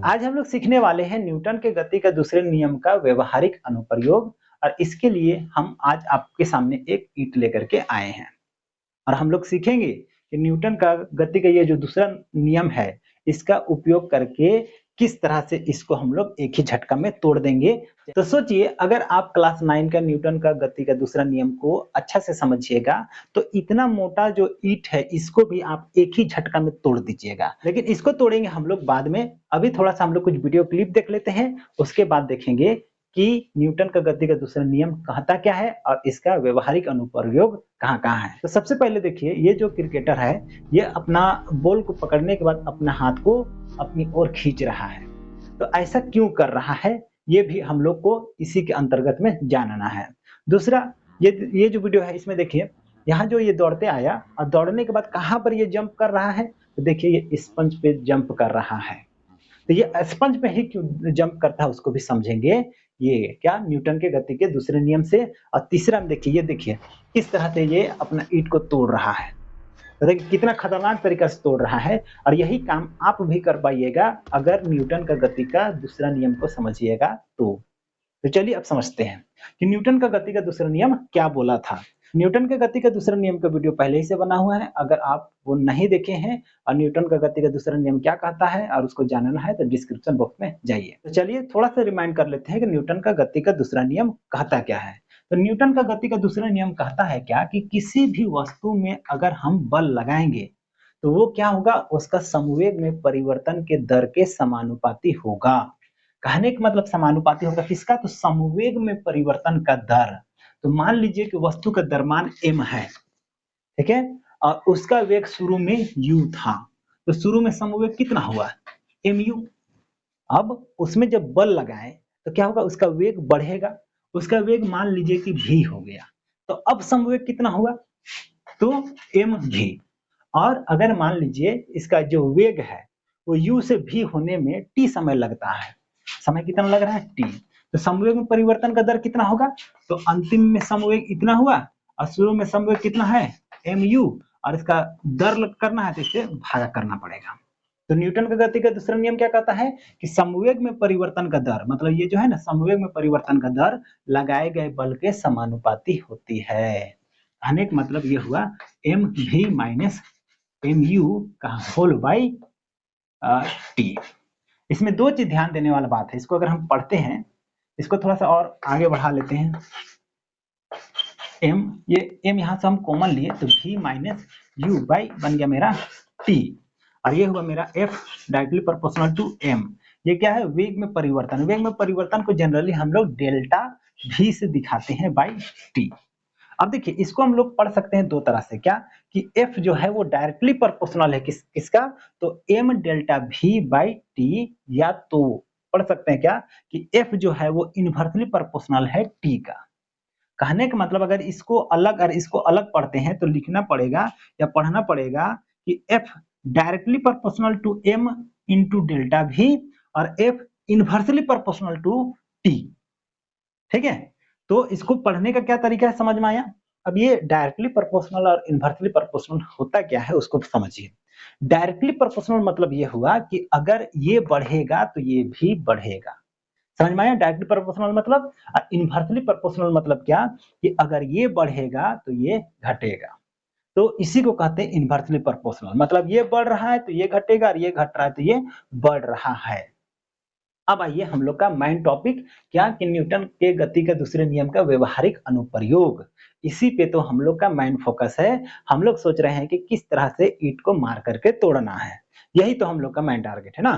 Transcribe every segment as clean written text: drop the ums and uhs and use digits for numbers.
आज हम लोग सीखने वाले हैं न्यूटन के गति का दूसरे नियम का व्यवहारिक अनुप्रयोग। और इसके लिए हम आज आपके सामने एक ईंट लेकर के आए हैं और हम लोग सीखेंगे कि न्यूटन का गति का ये जो दूसरा नियम है, इसका उपयोग करके किस तरह से इसको हम लोग एक ही झटका में तोड़ देंगे। तो सोचिए, अगर आप क्लास 9 का न्यूटन का गति का दूसरा नियम को अच्छा से समझिएगा तो इतना मोटा जो ईंट है इसको भी आप एक ही झटका में तोड़ दीजिएगा। लेकिन इसको तोड़ेंगे हम लोग बाद में। अभी थोड़ा सा हम लोग कुछ वीडियो क्लिप देख लेते हैं, उसके बाद देखेंगे कि न्यूटन का गति का दूसरा नियम कहता क्या है और इसका व्यवहारिक अनुप्रयोग कहाँ-कहाँ है। तो सबसे पहले देखिए, ये जो क्रिकेटर है, ये अपना बॉल को पकड़ने के बाद अपना हाथ को अपनी ओर खींच रहा है। तो ऐसा क्यों कर रहा है, ये भी हम लोग को इसी के अंतर्गत में जानना है। दूसरा, ये जो वीडियो है इसमें देखिए, यहाँ जो ये दौड़ते आया और दौड़ने के बाद कहाँ पर ये जंप कर रहा है, तो देखिए ये स्पंज पे जंप कर रहा है। तो ये स्पंज पे ही क्यों जंप करता है उसको भी समझेंगे। ये क्या, न्यूटन के गति के दूसरे नियम से। और तीसरा में देखिए, ये देखिए किस तरह से ये अपना ईंट को तोड़ रहा है। तो देखिए कितना खतरनाक तरीका से तोड़ रहा है। और यही काम आप भी कर पाइएगा अगर न्यूटन का गति का दूसरा नियम को समझिएगा तो चलिए अब समझते हैं कि न्यूटन का गति का दूसरा नियम क्या बोला था। न्यूटन के गति का दूसरा नियम का वीडियो पहले ही से बना हुआ है। अगर आप वो नहीं देखे हैं और न्यूटन का गति का दूसरा नियम क्या कहता है और उसको जानना है तो डिस्क्रिप्शन बॉक्स में जाइए। तो चलिए थोड़ा सा रिमाइंड कर लेते हैं कि न्यूटन का गति का दूसरा नियम कहता क्या है। तो न्यूटन का गति का दूसरा नियम कहता है क्या कि किसी भी वस्तु में अगर हम बल लगाएंगे तो वो क्या होगा, उसका समवेग में परिवर्तन के दर के समानुपाती होगा। कहने का मतलब समानुपाती होगा किसका, तो समवेग में परिवर्तन का दर। तो मान लीजिए कि वस्तु का द्रव्यमान m है, ठीक है, और उसका वेग शुरू में u था। तो शुरू में समवेग कितना हुआ, mu। अब उसमें जब बल लगाए तो क्या होगा, उसका वेग बढ़ेगा। उसका वेग मान लीजिए कि v हो गया। तो अब समवेग कितना हुआ, तो mv। और अगर मान लीजिए इसका जो वेग है वो u से v होने में t समय लगता है। समय कितना लग रहा है, t। तो समवेग में परिवर्तन का दर कितना होगा, तो अंतिम में समवेग इतना हुआ और शुरू में समवेग कितना है, mu। और इसका दर करना है तो इसे भागा करना पड़ेगा। तो न्यूटन का गति का दूसरा नियम क्या कहता है कि समवेग में परिवर्तन का दर, मतलब ये जो है ना, समवेग में परिवर्तन का दर लगाए गए बल के समानुपाती होती है। कहने का मतलब ये हुआ mv माइनस mu का होल बाई t। इसमें दो चीज ध्यान देने वाला बात है, इसको अगर हम पढ़ते हैं, इसको थोड़ा सा और आगे बढ़ा लेते हैं। m, ये m यहां से हम कॉमन लिए तो v माइनस u बाई बन गया मेरा t। और ये हुआ मेरा f directly proportional to m। ये क्या है, वेग में परिवर्तन। वेग में परिवर्तन को जनरली हम लोग डेल्टा v से दिखाते हैं बाई t। अब देखिए इसको हम लोग पढ़ सकते हैं दो तरह से, क्या कि f जो है वो डायरेक्टली प्रोपोर्शनल है किसका, तो m delta v by t। या तो पढ़ सकते हैं क्या कि f जो है वो इनवर्सली प्रोपोर्शनल है t का। कहने का मतलब अगर इसको अलग पढ़ते हैं तो लिखना पड़ेगा या पढ़ना पड़ेगा कि f directly proportional to m into delta v और f inversely proportional to t। ठीक है, तो इसको पढ़ने का क्या तरीका है, समझ में आया। अब ये डायरेक्टली प्रोपोर्शनल और इनवर्सली प्रोपोर्शनल होता क्या है उसको समझिए। डायरेक्टली प्रोपोर्शनल मतलब ये हुआ कि अगर ये बढ़ेगा तो ये भी बढ़ेगा। समझ में आया डायरेक्टली प्रोपोर्शनल मतलब। और इनवर्सली प्रोपोर्शनल मतलब क्या, कि अगर ये बढ़ेगा तो ये घटेगा। तो इसी को कहते हैं इनवर्सली प्रोपोर्शनल, मतलब ये बढ़ रहा है तो ये घटेगा और ये घट रहा है तो ये बढ़ रहा है। अब आइए हम लोग का मेन टॉपिक, क्या कि न्यूटन के गति के दूसरे नियम का व्यवहारिक अनुप्रयोग। इसी पे तो हम लोग का मेन फोकस है। हम लोग सोच रहे हैं कि किस तरह से ईंट को मार करके तोड़ना है, यही तो हम लोग का मेन टारगेट है ना।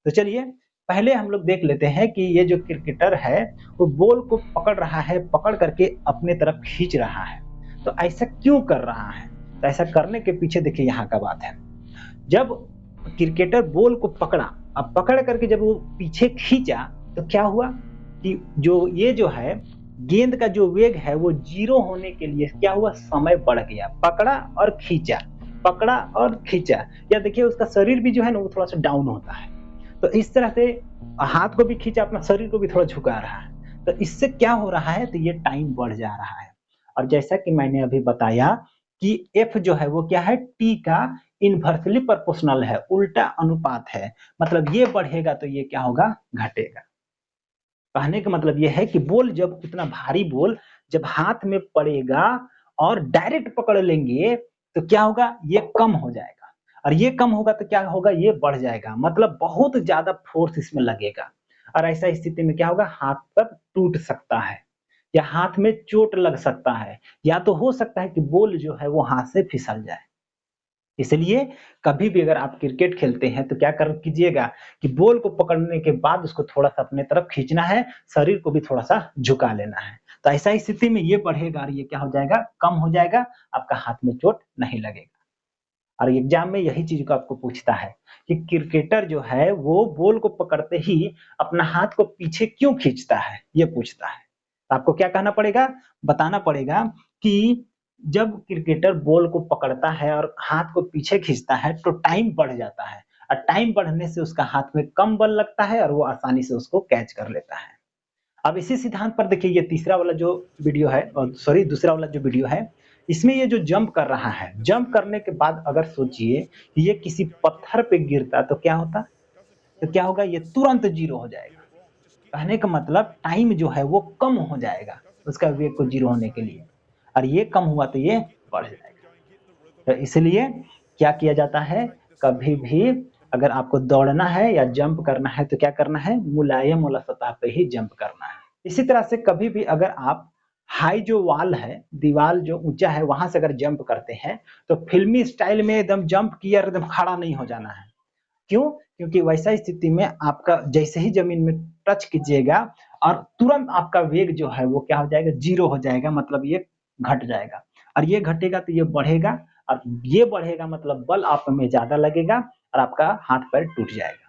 तो चलिए पहले हम लोग देख लेते हैं कि ये जो क्रिकेटर है वो बॉल को पकड़ रहा है, पकड़ करके अपने तरफ खींच रहा है। तो ऐसा क्यों कर रहा है, तो ऐसा करने के पीछे देखिए यहाँ का बात है। जब क्रिकेटर बॉल को पकड़ा, अब पकड़ करके जब वो पीछे खींचा तो क्या हुआ कि जो है गेंद का जो वेग है वो 0 होने के लिए क्या हुआ, समय बढ़ गया। पकड़ा और खींचा, पकड़ा और खींचा। या देखिए उसका शरीर भी जो है ना वो थोड़ा सा डाउन होता है। तो इस तरह से हाथ को भी खींचा, अपना शरीर को भी थोड़ा झुका रहा है। तो इससे क्या हो रहा है, तो ये टाइम बढ़ जा रहा है। और जैसा कि मैंने अभी बताया कि एफ जो है वो क्या है, टी का इनवर्सली प्रोपोर्शनल है, उल्टा अनुपात है। मतलब ये बढ़ेगा तो ये क्या होगा, घटेगा। कहने का मतलब ये है कि बॉल जब उतना भारी बॉल जब हाथ में पड़ेगा और डायरेक्ट पकड़ लेंगे तो क्या होगा, ये कम हो जाएगा, और ये कम होगा तो क्या होगा, ये बढ़ जाएगा। मतलब बहुत ज्यादा फोर्स इसमें लगेगा, और ऐसा स्थिति में क्या होगा, हाथ पर टूट सकता है या हाथ में चोट लग सकता है, या तो हो सकता है कि बॉल जो है वो हाथ से फिसल जाए। इसलिए कभी भी अगर आप क्रिकेट खेलते हैं तो क्या कर कीजिएगा कि बॉल को पकड़ने के बाद उसको थोड़ा-सा अपने तरफ खींचना है, शरीर को भी थोड़ा-सा झुका लेना है। तो ऐसा स्थिति में ये बढ़ेगा और ये क्या हो जाएगा, कम हो जाएगा, आपका हाथ में चोट नहीं लगेगा। और एग्जाम में यही चीज़ को आपको पूछता है कि क्रिकेटर जो है वो बॉल को पकड़ते ही अपना हाथ को पीछे क्यों खींचता है? ये पूछता है। तो आपको क्या कहना पड़ेगा? बताना पड़ेगा कि जब क्रिकेटर बॉल को पकड़ता है और हाथ को पीछे खींचता है तो टाइम बढ़ जाता है, और टाइम बढ़ने से उसका हाथ में कम बल लगता है और वो आसानी से उसको कैच कर लेता है। अब इसी सिद्धांत पर देखिए ये तीसरा वाला जो वीडियो है, सॉरी दूसरा वाला जो वीडियो है, इसमें ये जो जंप कर रहा है, जंप करने के बाद अगर सोचिए कि ये किसी पत्थर पे गिरता तो क्या होता? तो क्या होगा, ये तुरंत 0 हो जाएगा। कहने का मतलब टाइम जो है वो कम हो जाएगा, उसका वेग को 0 होने के लिए, और ये कम हुआ तो ये बढ़ जाएगा। तो इसलिए क्या किया जाता है, कभी भी अगर आपको दौड़ना है या जंप करना है तो क्या करना है, मुलायम वाला सतह पे ही जंप करना है। इसी तरह से कभी भी अगर आप हाई जो वॉल है, दीवार जो ऊँचा है वहाँ से अगर जंप करते हैं, तो फ़िल्मी स्टाइल में एकदम जंप किया और एकदम खड़ा नहीं हो जाना है। क्यों? क्योंकि वैसा स्थिति में आपका जैसे ही ज़मीन में टच कीजिएगा और तुरंत आपका वेग जो है वो क्या हो जाएगा, 0 हो जाएगा, मतलब ये घट जाएगा। और ये घटेगा तो ये बढ़ेगा, और ये बढ़ेगा मतलब बल आप में ज़्यादा लगेगा और आपका हाथ-पैर टूट जाएगा।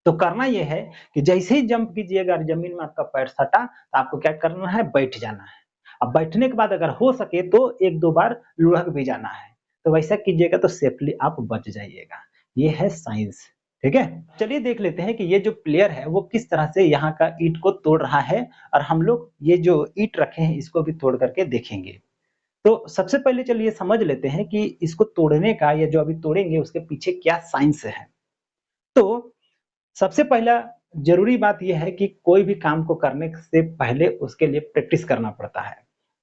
तो करना ये है कि जैसे ही जंप कीजिएगा और ज़मीन में आपका पैर सटा, तो आपको क्या करना है, बैठ जाना है। अब बैठने के बाद अगर हो सके तो 1-2 बार लुढ़क भी जाना है। तो वैसा कीजिएगा तो सेफली आप बच जाइएगा। ये है साइंस, ठीक है? चलिए देख लेते हैं कि ये जो प्लेयर है वो किस तरह से यहाँ का ईंट को तोड़ रहा है, और हम लोग ये जो ईंट रखे हैं इसको भी तोड़ करके देखेंगे। तो सबसे पहले चलिए समझ लेते हैं कि इसको तोड़ने का, या जो अभी तोड़ेंगे उसके पीछे क्या साइंस है। तो सबसे पहला ज़रूरी बात ये है कि कोई भी काम को करने से पहले उसके लिए प्रैक्टिस करना पड़ता है।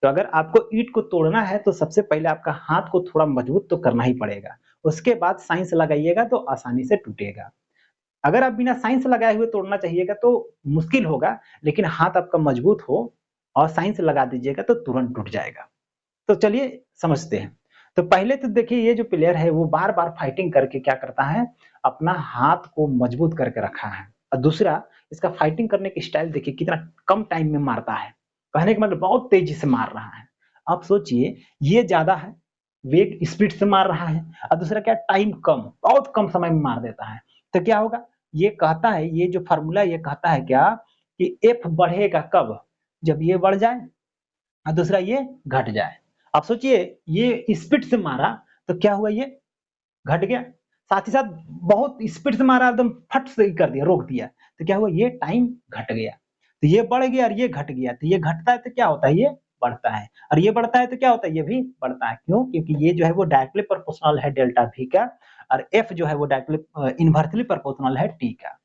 तो अगर आपको ईंट को तोड़ना है तो सबसे पहले आपका हाथ को थोड़ा मजबूत तो करना ही पड़ेगा। उसके बाद साइंस लगाइएगा तो आसानी से टूटेगा। अगर आप बिना साइंस लगाए हुए तोड़ना चाहिएगा तो मुश्किल होगा, लेकिन हाथ आपका मजबूत हो और साइंस लगा दीजिएगा तो तुरंत टूट जाएगा। तो चलिए समझते हैं। तो पहले तो देखिए ये जो प्लेयर है वो बार-बार फाइटिंग करके क्या करता है, अपना हाथ को मजबूत करके रखा है। और दूसरा, इसका फाइटिंग करने की स्टाइल देखिए कितना कम टाइम में मारता है। कहने का मतलब बहुत तेज़ी से मार रहा है। अब सोचिए ये ज़्यादा है, वेग स्पीड से मार रहा है, और दूसरा क्या, टाइम कम, बहुत कम समय में मार देता है। तो क्या होगा? ये कहता है, ये जो फ़ॉर्मूला ये कहता है क्या, कि एफ बढ़ेगा कब? जब ये बढ़ जाए और दूसरा ये घट जाए। आप सोचिए ये स्पीड से मारा तो क्या हुआ, ये घट गया। साथ ही साथ बहुत स्पीड से मारा, एकदम फट से ही कर दिया, रोक दिया। तो क्या हुआ, ये टाइम घट गया। तो ये बढ़ गया और ये घट गया। तो ये घटता है तो क्या होता है, ये बढ़ता है। और ये बढ़ता है तो क्या होता है, ये भी बढ़ता है। क्यों? क्योंकि ये जो है वो डायरेक्टली प्रोपोर्शनल है डेल्टा V का, और F जो है वो डायरेक्टली इनवर्सली प्रोपोर्शनल है T का।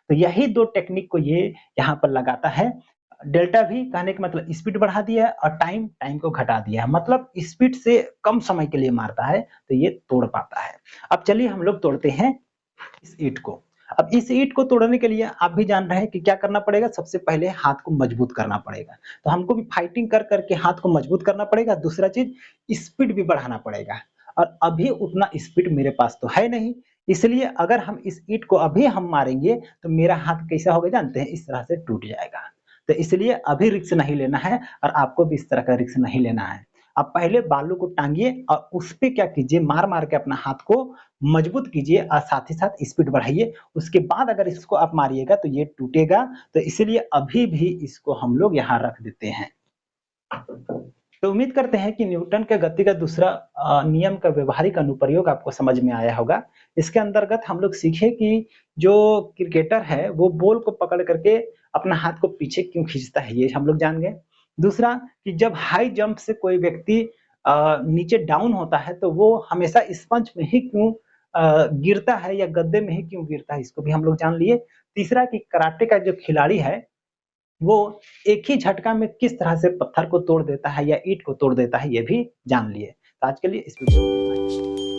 तो यही 2 टेक्निक को ये यहाँ पर लगाता है। डेल्टा V कहने का मतलब स्पीड बढ़ा दिया है, और टाइम को घटा दिया है। मतलब स्पीड से कम समय के लिए मारता है तो ये तोड़ पाता है। अब चलिए हम लोग तोड़ते हैं इस ईंट को। अब इस ईंट को तोड़ने के लिए आप भी जान रहे हैं कि क्या करना पड़ेगा, सबसे पहले हाथ को मजबूत करना पड़ेगा। तो हमको भी फाइटिंग कर करके हाथ को मजबूत करना पड़ेगा। दूसरा चीज़, स्पीड भी बढ़ाना पड़ेगा, और अभी उतना स्पीड मेरे पास तो है नहीं। इसलिए अगर हम इस ईंट को अभी हम मारेंगे तो मेरा हाथ कैसा होगा जानते हैं, इस तरह से टूट जाएगा। तो इसलिए अभी रिस्क नहीं लेना है, और आपको भी इस तरह का रिस्क नहीं लेना है। आप पहले बालू को टाँगिए और उस पे क्या कीजिए, मार-मार के अपना हाथ को मजबूत कीजिए और साथ ही साथ स्पीड बढ़ाइए। उसके बाद अगर इसको आप मारिएगा तो ये टूटेगा। तो इसीलिए अभी भी इसको हम लोग यहाँ रख देते हैं। तो उम्मीद करते हैं कि न्यूटन के गति का दूसरा नियम का व्यवहारिक अनुप्रयोग आपको समझ में आया होगा। इसके अंतर्गत हम लोग सीखे कि जो क्रिकेटर है वो बॉल को पकड़ करके अपना हाथ को पीछे क्यों खींचता है, ये हम लोग जान गए। दूसरा, कि जब हाई जंप से कोई व्यक्ति नीचे डाउन होता है तो वो हमेशा स्पंज में ही क्यों गिरता है या गद्दे में ही क्यों गिरता है, इसको भी हम लोग जान लिए। तीसरा कि कराटे का जो खिलाड़ी है वो एक ही झटका में किस तरह से पत्थर को तोड़ देता है या ईंट को तोड़ देता है, ये भी जान लिए। तो आज के लिए इस वीडियो में इतना ही।